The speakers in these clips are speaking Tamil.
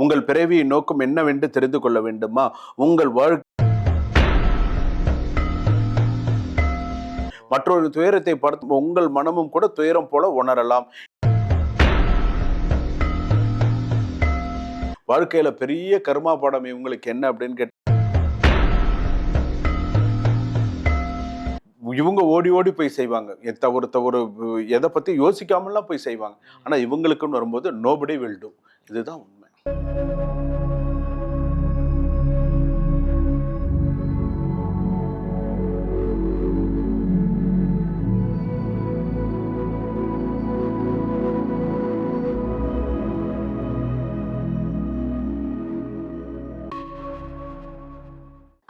உங்கள் பிறவியின் நோக்கம் என்னவென்று தெரிந்து கொள்ள வேண்டுமா? உங்கள் மற்றொரு துயரத்தை பார்த்து உங்கள் மனமும் கூட துயரம் போல உணரலாம். வாழ்க்கையில பெரிய கர்மா பாடம் இவங்களுக்கு என்ன அப்படின்னு இவங்க ஓடி ஓடி போய் செய்வாங்க. தவறு எதை பத்தி யோசிக்காமலாம் போய் செய்வாங்க. ஆனா இவங்களுக்குன்னு வரும்போது நோபடி வில் டூ. இதுதான் உண்மை.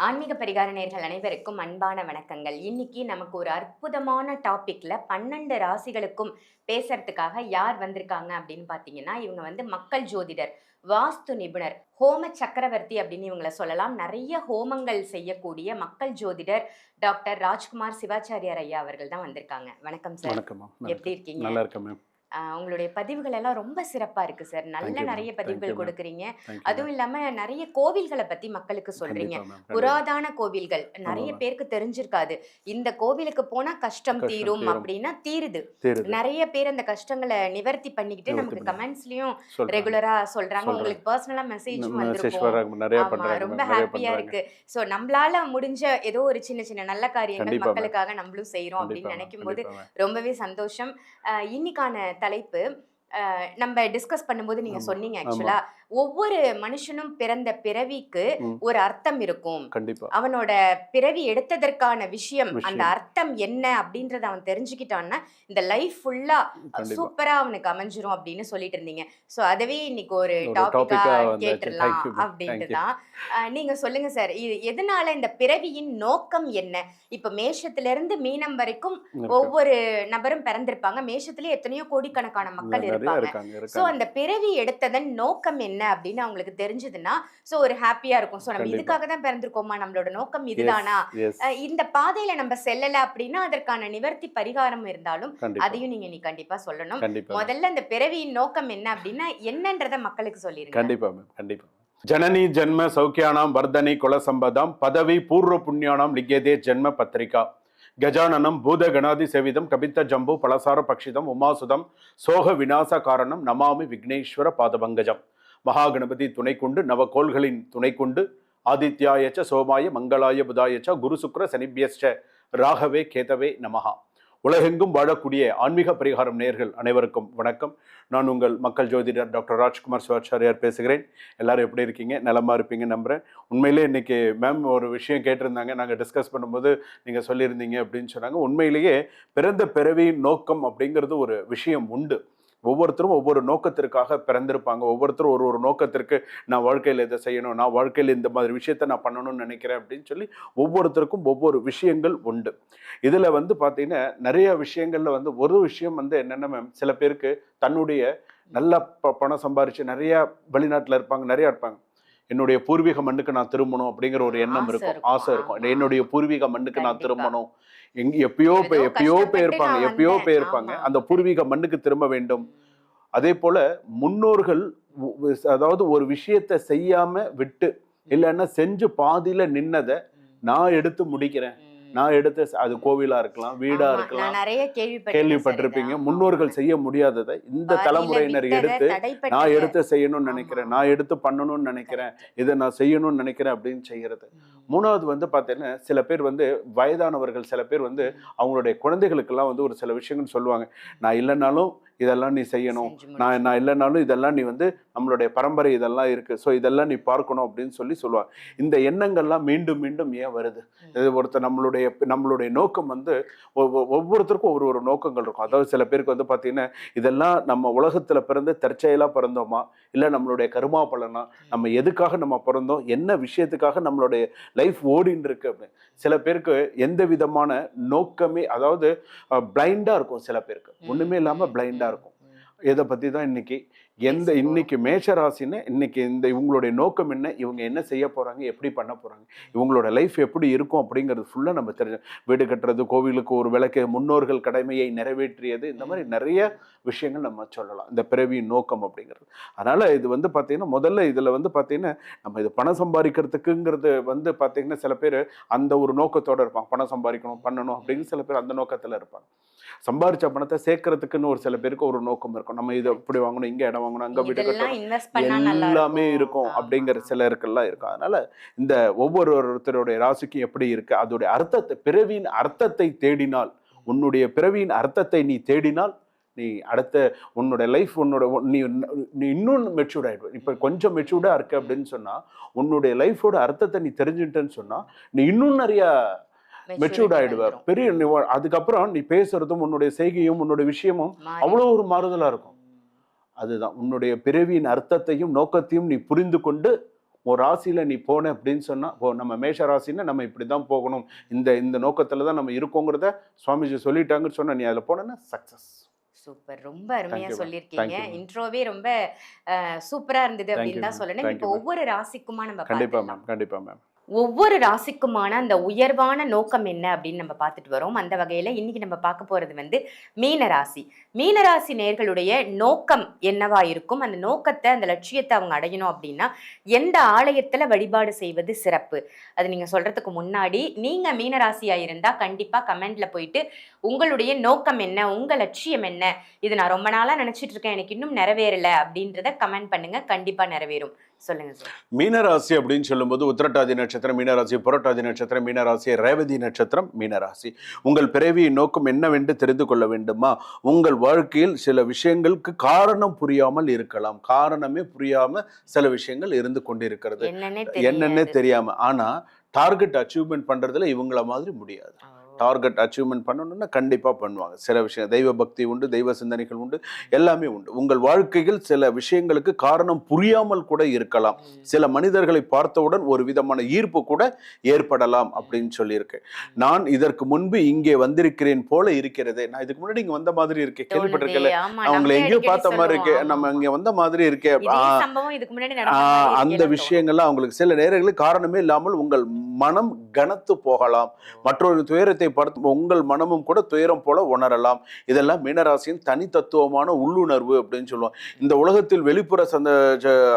ஆன்மீக பரிகார நேயர்கள் அனைவருக்கும் அன்பான வணக்கங்கள். இன்னைக்கு நமக்கு ஒரு அற்புதமான டாபிக்ல 12 ராசிகளுக்கும் பேசுறதுக்காக யார் வந்திருக்காங்க அப்படின்னு பாத்தீங்கன்னா, இவங்க மக்கள் ஜோதிடர், வாஸ்து நிபுணர், ஹோம சக்கரவர்த்தி அப்படின்னு இவங்களை சொல்லலாம். நிறைய ஹோமங்கள் செய்யக்கூடிய மக்கள் ஜோதிடர் டாக்டர் ராஜ்குமார் சிவாச்சாரியார் ஐயா அவர்கள் தான் வந்திருக்காங்க. வணக்கம் சார். வணக்கம். எப்படி இருக்கீங்க? நல்லா இருக்கேன் மேம். உங்களுடைய பதிவுகள் எல்லாம் ரொம்ப சிறப்பா இருக்கு சார். நிறைய பதிவுகள் கொடுக்குறீங்க. அதுவும் இல்லாம நிறைய கோவில்களை பத்தி மக்களுக்கு சொல்றீங்க. புராதன கோவில்கள் நிறைய பேருக்கு தெரிஞ்சிருக்காது. இந்த கோவிலுக்கு போனா கஷ்டம் தீரும் அப்படின்னா தீருது. நிறைய பேர் அந்த கஷ்டங்களை நிவர்த்தி பண்ணிக்கிட்டு நமக்கு கமெண்ட்ஸ்லயும் ரெகுலரா சொல்றாங்க. உங்களுக்கு பர்சனலா மெசேஜும் வந்திருக்கும். ரொம்ப ஹாப்பியா இருக்கு. சோ நம்மளால முடிஞ்ச ஏதோ ஒரு சின்ன சின்ன நல்ல காரியங்கள் மக்களுக்காக நம்மளும் செய்யறோம் அப்படின்னு நினைக்கும் போது ரொம்பவே சந்தோஷம். இன்னைக்கான தலைப்பு நம்ம டிஸ்கஸ் பண்ணும்போது நீங்க சொன்னீங்க, ஆக்சுவலா ஒவ்வொரு மனுஷனும் பிறந்த பிறவிக்கு ஒரு அர்த்தம் இருக்கும். அவனோட பிறவி எடுத்ததற்கான விஷயம், அந்த அர்த்தம் என்ன அப்படின்றத அவன் தெரிஞ்சுக்கிட்டான்னா இந்த லைஃப் ஃபுல்லா சூப்பரா அவனுக்கு அமைஞ்சிரும் அப்படின்னு சொல்லிட்டு இருந்தீங்க. சோ அதவே இன்னைக்கு ஒரு டாபிக்கா கேட்டுடலாம் அப்படின்ட்டு தான். நீங்க சொல்லுங்க சார், எதனால இந்த பிறவியின் நோக்கம் என்ன? இப்ப மேஷத்துல இருந்து மீனம் வரைக்கும் ஒவ்வொரு நபரும் பிறந்திருப்பாங்க. மேஷத்துல எத்தனையோ கோடிக்கணக்கான மக்கள் இருப்பாங்க. சோ அந்த பிறவி எடுத்ததன் நோக்கம் என்ன அப்படின்னு அவங்களுக்கு தெரிஞ்சதுன்னா சோ ஒரு ஹாப்பியா இருக்கும். சோ நம்ம இதுக்காக தான் பிறந்திருக்கோமா, நம்மளோட நோக்கம் இதுதானா, இந்த பாதையில நம்ம செல்லல அப்படின்னா அதற்கான நிவர்த்தி பரிகாரம் இருந்தாலும் அதையும் நீங்க நீ கண்டிப்பா சொல்லணும். முதல்ல இந்த பிறவியின் நோக்கம் என்ன அப்படின்னா என்னன்றத மக்களுக்கு சொல்லிருங்க. கண்டிப்பா மேம், கண்டிப்பா. ஜனனி ஜன்ம சௌக்கியானாம் வர்தனி குலசம்பதாம் பதவி பூர்வ புண்ணியானாம் லிங்கேதே ஜன்ம பத்திரிகா கஜானனம் பூத கணாதி சேவிதம் கபித்த ஜம்பு பலசார பக்ஷிதம் உமாசுதம் சோக விநாச காரணம் நமாமி விக்னேஸ்வர பாதபங்கஜம். மகாகணபதி துணை கொண்டு நவகோள்களின் துணை கொண்டு ஆதித்யாயச்ச சோமாய மங்களாய புதாயச்ச குரு சுக்ர சனிபியஸ்ச ராகவே கேதவே நமஹா. உலகெங்கும் வாழக்கூடிய ஆன்மீக பரிகாரம் நேயர்கள் அனைவருக்கும் வணக்கம். நான் உங்கள் மக்கள் ஜோதிடர் டாக்டர் ராஜ்குமார் சிவாச்சாரியார் பேசுகிறேன். எல்லாரும் எப்படி இருக்கீங்க? நலமா இருப்பீங்க நம்புறேன். உண்மையிலே இன்னைக்கு மேம் ஒரு விஷயம் கேட்டிருந்தாங்க, நாங்கள் டிஸ்கஸ் பண்ணும்போது நீங்கள் சொல்லியிருந்தீங்க அப்படின்னு சொன்னாங்க. உண்மையிலேயே பிறந்த பிறவியின் நோக்கம் அப்படிங்கிறது ஒரு விஷயம் உண்டு. ஒவ்வொருத்தரும் ஒவ்வொரு நோக்கத்திற்காக பிறந்திருப்பாங்க. ஒவ்வொருத்தரும் ஒரு ஒரு நோக்கத்திற்கு நான் வாழ்க்கையில் இதை செய்யணும், நான் வாழ்க்கையில் இந்த மாதிரி விஷயத்த நான் பண்ணணும்னு நினைக்கிறேன் அப்படின்னு சொல்லி ஒவ்வொருத்தருக்கும் ஒவ்வொரு விஷயங்கள் உண்டு. இதில் பார்த்தீங்கன்னா நிறைய விஷயங்கள்ல ஒரு விஷயம் என்னென்ன மேம், சில பேருக்கு தன்னுடைய நல்ல பணம் சம்பாரிச்சு நிறைய வெளிநாட்டில் இருப்பாங்க, நிறைய இருப்பாங்க. என்னுடைய பூர்வீக மண்ணுக்கு நான் திரும்பணும் அப்படிங்கிற ஒரு எண்ணம் இருக்கும், ஆசை இருக்கும். என்னுடைய பூர்வீக மண்ணுக்கு நான் திரும்பணும். எப்பயோ போயிருப்பாங்க, அந்த பூர்வீக மண்ணுக்கு திரும்ப வேண்டும். அதே போல முன்னோர்கள் அதாவது ஒரு விஷயத்தை செய்யாம விட்டு இல்லைன்னா செஞ்சு பாதியில நின்னதை நான் எடுத்து முடிக்கிறேன், நான் எடுத்து, அது கோவிலா இருக்கலாம், வீடா இருக்கலாம், கேள்விப்பட்டிருப்பீங்க. முன்னோர்கள் செய்ய முடியாததை இந்த தலைமுறையினர் எடுத்து நான் எடுத்து செய்யணும்னு நினைக்கிறேன், நான் எடுத்து பண்ணணும்னு நினைக்கிறேன், இதை நான் செய்யணும்னு நினைக்கிறேன் அப்படின்னு செய்யறது. மூணாவது பார்த்தீங்கன்னா சில பேர் வயதானவர்கள், சில பேர் அவங்களுடைய குழந்தைகளுக்கெல்லாம் ஒரு சில விஷயங்கள் சொல்லுவாங்க. நான் இல்லைனாலும் இதெல்லாம் நீ செய்யணும், நான் இல்லைனாலும் இதெல்லாம் நீ நம்மளுடைய பரம்பரை இதெல்லாம் இருக்கு, ஸோ இதெல்லாம் நீ பார்க்கணும் அப்படின்னு சொல்லுவாங்க. இந்த எண்ணங்கள்லாம் மீண்டும் மீண்டும் ஏன் வருது? ஒருத்தர் நம்மளுடைய நோக்கம் ஒவ்வொருத்தருக்கும் ஒரு நோக்கங்கள் இருக்கும். அதாவது சில பேருக்கு பார்த்தீங்கன்னா இதெல்லாம் நம்ம உலகத்துல பிறந்து தற்செயலா பிறந்தோமா, இல்லை நம்மளுடைய கருமா பலனா, நம்ம எதுக்காக நம்ம பிறந்தோம், என்ன விஷயத்துக்காக நம்மளுடைய லைஃப் ஓடின்னு இருக்கு அப்படின்னு. சில பேருக்கு எந்த விதமான நோக்கமே, அதாவது பிளைண்டா இருக்கும். சில பேருக்கு ஒண்ணுமே இல்லாம பிளைண்டா இருக்கும். இதை பத்தி தான் இன்னைக்கு இன்னைக்கு மேஷ ராசின்னு இன்னைக்கு இவங்களுடைய நோக்கம் என்ன, இவங்க என்ன செய்ய போறாங்க, எப்படி பண்ண போறாங்க, இவங்களோட லைஃப் எப்படி இருக்கும் அப்படிங்கிறது ஃபுல்லா நம்ம தெரிஞ்ச வீடு கட்டுறது, கோவிலுக்கு ஒரு விளக்கு, முன்னோர்கள் கடமையை நிறைவேற்றியது, இந்த மாதிரி நிறைய விஷயங்கள் நம்ம சொல்லலாம் இந்த பிறவியின் நோக்கம் அப்படிங்கிறது. அதனால இது பார்த்தீங்கன்னா முதல்ல இதுல பார்த்தீங்கன்னா நம்ம இது பணம் சம்பாதிக்கிறதுக்குங்கிறது பார்த்தீங்கன்னா சில பேர் அந்த ஒரு நோக்கத்தோட இருப்பாங்க. பணம் சம்பாதிக்கணும் பண்ணணும் அப்படின்னு சில பேர் அந்த நோக்கத்துல இருப்பாங்க. சம்பாரிச்ச பணத்தை சேர்க்கறதுக்குன்னு ஒரு சில பேருக்கு ஒரு நோக்கம் இருக்கும். நம்ம இதை இப்படி வாங்கணும், இங்க இடம் வாங்கணும், அங்க வீடு கட்டணும், எல்லாமே இருக்கும் அப்படிங்கிற சிலருக்கெல்லாம் இருக்கும். அதனால இந்த ஒவ்வொருத்தருடைய ராசிக்கும் எப்படி இருக்கு அதோடைய அர்த்தத்தை, பிறவியின் அர்த்தத்தை தேடினால், உன்னுடைய பிறவியின் அர்த்தத்தை நீ தேடினால் நீ அடுத்த உன்னோட லைஃப் நீ இன்னும் மெச்சூர்ட் ஆயிடுவ. இப்ப கொஞ்சம் மெச்சூர்டா இருக்கு அப்படின்னு சொன்னா உன்னுடைய லைஃபோட அர்த்தத்தை நீ தெரிஞ்சுட்டேன்னு சொன்னா நீ இன்னும் நிறைய மெச்சூர்ட் ஆயிடுவ. பெரிய அதுக்கப்புறம் நீ பேசுறதும் உன்னுடைய செய்கையும் உன்னுடைய விஷயமும் அவ்வளவு ஒரு மாறுதலா இருக்கும். அதுதான் உன்னுடைய பிறவியின் அர்த்தத்தையும் நோக்கத்தையும் நீ புரிந்து கொண்டு ஒரு ராசியில நீ போன அப்படின்னு சொன்னா, நம்ம மேஷ ராசின்னா நம்ம இப்படிதான் போகணும், இந்த நோக்கத்துலதான் நம்ம இருக்கோங்கிறத சுவாமிஜி சொல்லிட்டாங்கன்னு சொன்னா நீ அதுல போனா சக்சஸ். சூப்பர், ரொம்ப அருமையா சொல்லியிருக்கீங்க. இன்ட்ரோவே ரொம்ப சூப்பரா இருந்தது அப்படின்னு தான் சொல்லணும். இப்போ ஒவ்வொரு ராசிக்குமா நம்ம கண்டிப்பா மேம், கண்டிப்பா மேம், ஒவ்வொரு ராசிக்குமான அந்த உயர்வான நோக்கம் என்ன அப்படின்னு நம்ம பார்த்துட்டு வரோம். அந்த வகையில இன்னைக்கு நம்ம பார்க்க போறது மீன ராசி. மீன ராசி நேயர்களுடைய நோக்கம் என்னவா இருக்கும், அந்த நோக்கத்தை, அந்த லட்சியத்தை அவங்க அடையணும் அப்படின்னா எந்த ஆலயத்துல வழிபாடு செய்வது சிறப்பு, அது நீங்க சொல்றதுக்கு முன்னாடி நீங்க மீன ராசியா இருந்தா கண்டிப்பா கமெண்ட்ல போயிட்டு உங்களுடைய நோக்கம் என்ன, உங்க லட்சியம் என்ன, இது நான் ரொம்ப நாளா நினைச்சிட்டு இருக்கேன், எனக்கு இன்னும் நிறைவேறல அப்படின்றத கமெண்ட் பண்ணுங்க, கண்டிப்பா நிறைவேறும். சொல்லுங்க சார். மீனராசி அப்படின்னு சொல்லும்போது உத்திரட்டாதி நட்சத்திரம் மீனராசி, புரட்டாதி நட்சத்திரம் மீனராசி, ரேவதி நட்சத்திரம் மீனராசி. உங்கள் பிறவியின் நோக்கம் என்னவென்று தெரிந்து கொள்ள வேண்டுமா? உங்கள் வாழ்க்கையில் சில விஷயங்களுக்கு காரணம் புரியாமல் இருக்கலாம், காரணமே புரியாம சில விஷயங்கள் இருந்து கொண்டிருக்கிறது, என்னன்னே தெரியாம. ஆனா டார்கெட் அச்சீவ்மெண்ட் பண்றதுல இவங்கள மாதிரி முடியாது. டார்கெட் அச்சீவ்மெண்ட் பண்ணணும்னா கண்டிப்பாக பண்ணுவாங்க. சில விஷயம் தெய்வ பக்தி உண்டு, தெய்வ சிந்தனைகள் உண்டு, எல்லாமே உண்டு. உங்கள் வாழ்க்கையில் சில விஷயங்களுக்கு காரணம் புரியாமல் கூட இருக்கலாம். சில மனிதர்களை பார்த்தவுடன் ஒரு விதமான ஈர்ப்பு கூட ஏற்படலாம் அப்படின்னு சொல்லியிருக்கேன். நான் இதற்கு முன்பு இங்கே வந்திருக்கிறேன் போல இருக்கிறது, நான் இதுக்கு முன்னாடி இங்க வந்த மாதிரி இருக்கேன், கேள்விப்பட்டிருக்கேன், அவங்களை எங்கேயோ பார்த்த மாதிரி இருக்கு, நம்ம இங்க வந்த மாதிரி இருக்கே, அந்த விஷயங்கள்லாம் அவங்களுக்கு சில நேரங்களில் காரணமே இல்லாமல் உங்கள் மனம் கனத்து போகலாம். மற்றொரு துயரத்தை பார்த்து உங்கள் மனமும் கூட துயரம் போல உணரலாம். இதெல்லாம் மீனராசியின் தனி தத்துவமான உள்ளுணர்வு அப்படின்னு சொல்லுவோம். இந்த உலகத்தில் வெளிப்புற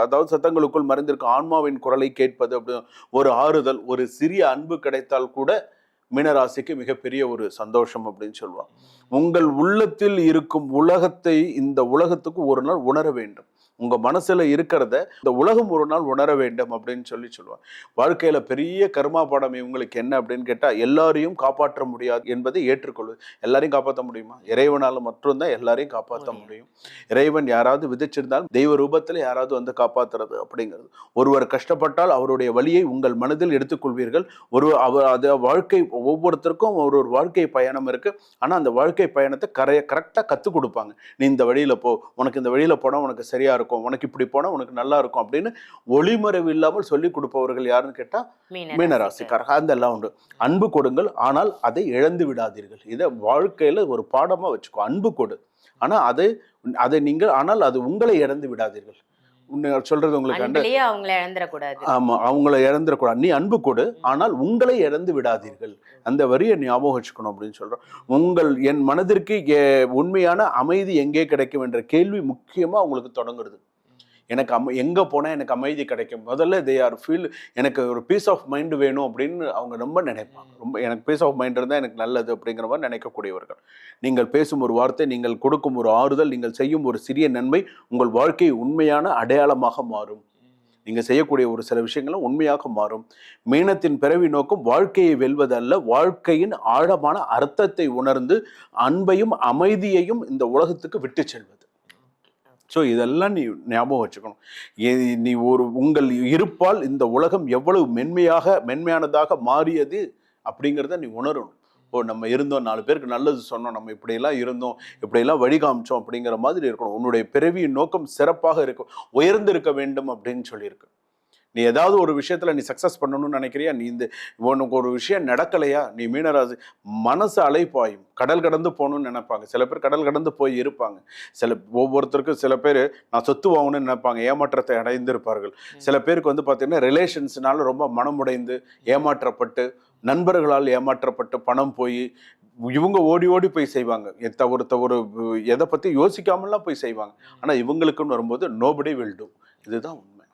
அதாவது சத்தங்களுக்குள் மறைந்திருக்கும் ஆன்மாவின் குரலை கேட்பது அப்படி ஒரு ஆறுதல், ஒரு சிறிய அன்பு கிடைத்தால் கூட மீனராசிக்கு மிகப்பெரிய ஒரு சந்தோஷம் அப்படின்னு சொல்லுவாங்க. உங்கள் உள்ளத்தில் இருக்கும் உலகத்தை இந்த உலகத்துக்கு ஒரு நாள் உணர வேண்டும். உங்க மனசுல இருக்கிறத இந்த உலகம் ஒரு நாள் உணர வேண்டும் அப்படின்னு சொல்லுவாங்க. வாழ்க்கையில பெரிய கர்மா பாடம் இவங்களுக்கு என்ன அப்படின்னு கேட்டா, எல்லாரையும் காப்பாற்ற முடியாது என்பதை ஏற்றுக்கொள்வது. எல்லாரையும் காப்பாற்ற முடியுமா? இறைவனால மட்டும்தான் எல்லாரையும் காப்பாற்ற முடியும். இறைவன் யாராவது விதிச்சிருந்தால் தெய்வ ரூபத்துல யாராவது வந்து காப்பாற்றுறது அப்படிங்கிறது. ஒருவர் கஷ்டப்பட்டால் அவருடைய வழியை உங்கள் மனதில் எடுத்துக்கொள்வீர்கள். வாழ்க்கை ஒவ்வொருத்தருக்கும் ஒரு வாழ்க்கை பயணம் இருக்கு. ஆனா அந்த வாழ்க்கை பயணத்தை கரெக்டா கத்துக் கொடுப்பாங்க. நீ இந்த வழியில போ, உனக்கு இந்த வழியில போனா உனக்கு சரியா இருக்கும், உனக்கு இப்படி போனா உனக்கு நல்லா இருக்கும் அப்படின்னு ஒளிமறைவு இல்லாமல் சொல்லி கொடுப்பவர்கள் யாருன்னு கேட்டா மீனராசிக்காரர்கள். அதெல்லாம் உண்டு. அன்பு கொடுங்கள், ஆனால் அதை இழந்து விடாதீர்கள். இதை வாழ்க்கையில ஒரு பாடமா வச்சுக்கோ. அன்பு கொடு, ஆனா அதை நீங்கள், ஆனால் அது உங்களை இழந்து விடாதீர்கள். சொல்றது உங்களுக்கு ஆமா, அவங்கள இழந்துடக்கூடாது. நீ அன்பு கொடு, ஆனால் உங்களை இழந்து விடாதீர்கள். அந்த வரியை ஞாபகம் வச்சுக்கணும் அப்படின்னு சொல்றோம். என் மனதிற்கு உண்மையான அமைதி எங்கே கிடைக்கும் என்ற கேள்வி முக்கியமா உங்களுக்கு தொடங்குறது. எனக்கு எங்க போனா எனக்கு அமைதி கிடைக்கும், முதல்ல எனக்கு ஒரு பீஸ் ஆஃப் மைண்ட் வேணும் அப்படின்னு அவங்க ரொம்ப நினைப்பாங்க. ரொம்ப எனக்கு பீஸ் ஆஃப் மைண்ட் இருந்தால் எனக்கு நல்லது அப்படிங்கிற மாதிரி நினைக்கக்கூடியவர்கள். நீங்கள் பேசும் ஒரு வார்த்தை, நீங்கள் கொடுக்கும் ஒரு ஆறுதல், நீங்கள் செய்யும் ஒரு சிறிய நன்மை உங்கள் வாழ்க்கை உண்மையான அடையாளமாக மாறும். நீங்க செய்யக்கூடிய ஒரு சில விஷயங்களும் உண்மையாக மாறும். மீனத்தின் பிறவி நோக்கம் வாழ்க்கையை வெல்வதல்ல, வாழ்க்கையின் ஆழமான அர்த்தத்தை உணர்ந்து அன்பையும் அமைதியையும் இந்த உலகத்துக்கு விட்டு செல்வது. ஸோ இதெல்லாம் நீ ஞாபகம் வச்சுக்கணும். நீ உங்கள் இருப்பால் இந்த உலகம் எவ்வளவு மென்மையானதாக மாறியது அப்படிங்கிறத நீ உணரணும். நம்ம இருந்தோம், 4 பேருக்கு நல்லது சொன்னோம், நம்ம இப்படியெல்லாம் இருந்தோம், இப்படியெல்லாம் வழி காமிச்சோம் அப்படிங்கிற மாதிரி இருக்கணும். உன்னுடைய பிறவியின் நோக்கம் சிறப்பாக இருக்கும், உயர்ந்து இருக்க வேண்டும் அப்படின்னு சொல்லியிருக்கு. நீ ஏதாவது ஒரு விஷயத்துல நீ சக்சஸ் பண்ணணும்னு நினைக்கிறியா, நீ இந்த உனக்கு ஒரு விஷயம் நடக்கலையா, நீ மீனராசி மனசு அலைப்பாயும். கடல் கடந்து போகணும்னு நினைப்பாங்க. சில பேர் கடல் கடந்து போய் இருப்பாங்க. ஒவ்வொருத்தருக்கும் சில பேர் நான் சொத்து வாங்கணும்னு நினைப்பாங்க, ஏமாற்றத்தை அடைந்திருப்பார்கள். சில பேருக்கு வந்து பார்த்தீங்கன்னா ரிலேஷன்ஸ்னால ரொம்ப மனமுடைந்து ஏமாற்றப்பட்டு, நண்பர்களால் ஏமாற்றப்பட்டு பணம் போய் இவங்க ஓடி ஓடி போய் செய்வாங்க. ஒரு எதை பத்தி யோசிக்காமலாம் போய் செய்வாங்க. ஆனா இவங்களுக்குன்னு வரும்போது நோபடி வில் டூ. இதுதான் உண்மை.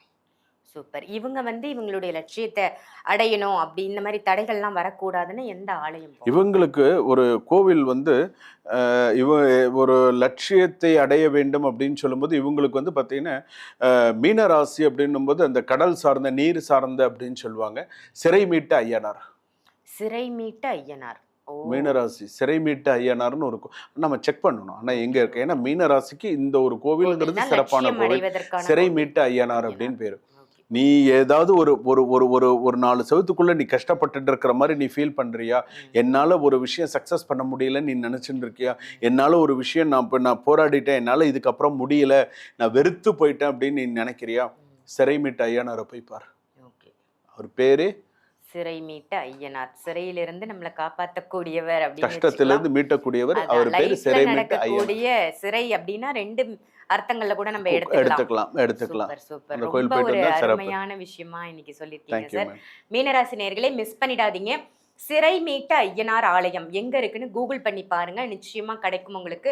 சூப்பர். இவங்க வந்து இவங்களுடைய லட்சியத்தை அடையணும் அப்படி இந்த மாதிரி தடைகள்லாம் வரக்கூடாதுன்னு எந்த ஆலயம் போகணும்? இவங்களுக்கு ஒரு கோவில் வந்து இவ ஒரு லட்சியத்தை அடைய வேண்டும் அப்படின்னு சொல்லும்போது இவங்களுக்கு வந்து பார்த்தீங்கன்னா மீனராசி அப்படின்னும்போது அந்த கடல் சார்ந்த நீர் சார்ந்த அப்படின்னு சொல்லுவாங்க. சிறை மீட்ட ஐயனார். சிறை மீட்ட ஐயனார். மீனராசி சிறை மீட்ட ஐயனார்னு ஒரு நம்ம செக் பண்ணணும். ஆனா எங்க இருக்கு, ஏன்னா மீனராசிக்கு இந்த ஒரு கோவிலுங்கிறது சிறப்பான கோவில். சிறை மீட்ட ஐயனார் அப்படின்னு பேரு. நீ ஏதாவது ஒரு ஒரு ஒரு ஒரு ஒரு 4 செவத்துக்குள்ள நீ கஷ்டப்பட்டு இருக்கிற மாதிரி நீ ஃபீல் பண்றியா, என்னால ஒரு விஷயம் சக்சஸ் பண்ண முடியலன்னு நீ நினைச்சுட்டு இருக்கியா, என்னால ஒரு விஷயம் நான் போராடிட்டேன், என்னால இதுக்கப்புறம் முடியல, நான் வெறுத்து போயிட்டேன் அப்படின்னு நீ நினைக்கிறியா, சிறை மீட்ட ஐயனாரை போய் பார். அவர் பேரு சிறை மீட்ட ஐயனார். சிறையிலிருந்து நம்மளை காப்பாற்றக்கூடியவர் அப்படின்னு, கஷ்டத்திலிருந்து மீட்டக்கூடியவர். அவர் பேரு சிறை மீட்ட ஐயனார். சிறை அப்படின்னா 2 அர்த்தங்கள்ல கூட நம்ம எடுத்துக்கலாம். சூப்பர். ரொம்ப ஒரு அருமையான விஷயமா இன்னைக்கு சொல்லிருக்கீங்க சார். மீனராசி நேயர்களே, மிஸ் பண்ணிடாதீங்க. சிறை மீட்ட ஐயனார் ஆலயம் எங்க இருக்குன்னு கூகுள் பண்ணி பாருங்க, நிச்சயமா கிடைக்கும் உங்களுக்கு.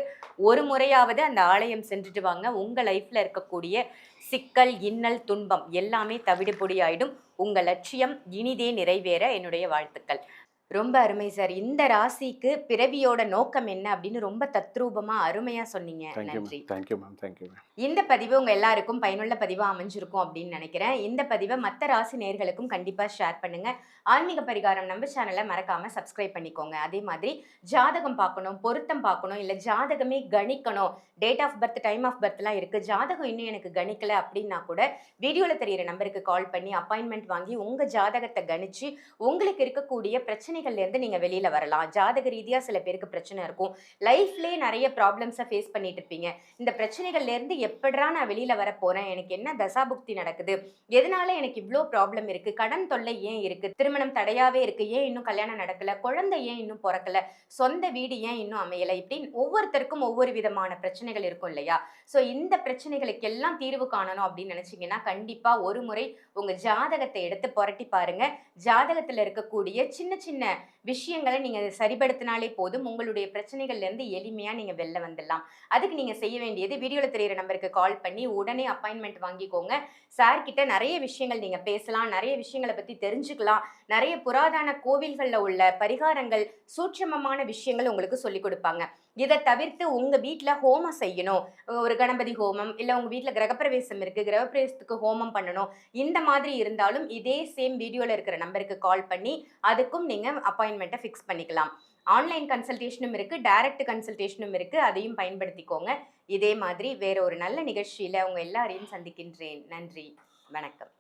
ஒரு முறையாவது அந்த ஆலயம் சென்றுட்டு வாங்க. உங்க லைஃப்ல இருக்கக்கூடிய சிக்கல், இன்னல், துன்பம் எல்லாமே தவிடுபொடி ஆயிடும். உங்க லட்சியம் இனிதே நிறைவேற என்னுடைய வாழ்த்துக்கள். ரொம்ப அருமை சார். இந்த ராசிக்கு பிறவியோட நோக்கம் என்ன அப்படின்னு ரொம்ப தத்ரூபமா அருமையா சொன்னீங்க. நன்றி. இந்த பதிவு உங்க எல்லாருக்கும் பயனுள்ள பதிவா அமைஞ்சிருக்கும் அப்படின்னு நினைக்கிறேன். இந்த பதிவை மற்ற ராசி நேயர்களுக்கும் கண்டிப்பா ஷேர் பண்ணுங்க. ஆன்மீக பரிகாரம் நம்ம சேனலை மறக்காம சப்ஸ்கிரைப் பண்ணிக்கோங்க. அதே மாதிரி ஜாதகம் பார்க்கணும், பொருத்தம் பார்க்கணும், இல்ல ஜாதகமே கணிக்கணும், date of birth, time of பர்த்லாம் இருக்கு, ஜாதகம் இன்னும் எனக்கு கணிக்கல அப்படின்னா கூட வீடியோல தெரியிற நம்பருக்கு கால் பண்ணி அப்பாயின்மெண்ட் வாங்கி உங்க ஜாதகத்தை கணிச்சு உங்களுக்கு இருக்கக்கூடிய பிரச்சனைகள்ல இருந்து நீங்க வெளியில வரலாம். ஜாதக ரீதியா சில பேருக்கு பிரச்சனை இருக்கும், லைஃப்லயே நிறைய ப்ராப்ளம்ஸை ஃபேஸ் பண்ணிட்டு இருப்பீங்க. இந்த பிரச்சனைகள்ல இருந்து எப்படா நான் வெளியில வர போறேன், எனக்கு என்ன தசாபுக்தி நடக்குது, எதனால எனக்கு இவ்வளோ ப்ராப்ளம் இருக்கு, கடன் தொல்லை ஏன் இருக்கு, திருமணம் தடையாவே இருக்கு, ஏன் இன்னும் கல்யாணம் நடக்கல, குழந்தை ஏன் இன்னும் பிறக்கல, சொந்த வீடு ஏன் இன்னும் அமையல, இப்படின்னு ஒவ்வொருத்தருக்கும் ஒவ்வொரு விதமான பிரச்சனைகள் இருக்கும் இல்லையா? ஸோ இந்த பிரச்சனைகளுக்கு எல்லாம் தீர்வு காணணும் அப்படின்னு நினைச்சீங்கன்னா கண்டிப்பா ஒரு முறை உங்க ஜாதகத்தை எடுத்து புரட்டி பாருங்க. ஜாதகத்துல இருக்கக்கூடிய சின்ன சின்ன விஷயங்களை நீங்க சரிபடுத்தினாலே போதும், உங்களுடைய பிரச்சனைகள்ல இருந்து எளிமையா நீங்க வெளில வந்துடலாம். அதுக்கு நீங்க செய்ய வேண்டியது வீடியோல தெரியிற நம்பருக்கு கால் பண்ணி உடனே அப்பாயின்மெண்ட் வாங்கிக்கோங்க. சார் கிட்ட நிறைய விஷயங்கள் நீங்க பேசலாம், நிறைய விஷயங்களை பத்தி தெரிஞ்சுக்கலாம், நிறைய புராதன கோவில்கள்ல உள்ள பரிகாரங்கள், சூட்சமமான விஷயங்கள் உங்களுக்கு சொல்லி கொடுப்பாங்க. இதை தவிர்த்து உங்க வீட்டுல ஹோமம் செய்யணும், ஒரு கணபதி ஹோமம், இல்ல உங்க வீட்டுல கிரகப்பிரவேசம் இருக்கு, கிரகப்பிரவேசத்துக்கு ஹோமம் பண்ணணும், இந்த மாதிரி இருந்தாலும் இதே சேம் வீடியோல இருக்கிற நம்பருக்கு கால் பண்ணி அதுக்கும் நீங்க அப்பாயின்மெண்ட்டை ஃபிக்ஸ் பண்ணிக்கலாம். ஆன்லைன் கன்சல்டேஷனும் இருக்கு, டைரக்ட் கன்சல்டேஷனும் இருக்கு, அதையும் பயன்படுத்திக்கோங்க. இதே மாதிரி வேற ஒரு நல்ல நிகழ்ச்சியில உங்க எல்லாரையும் சந்திக்கின்றேன். நன்றி, வணக்கம்.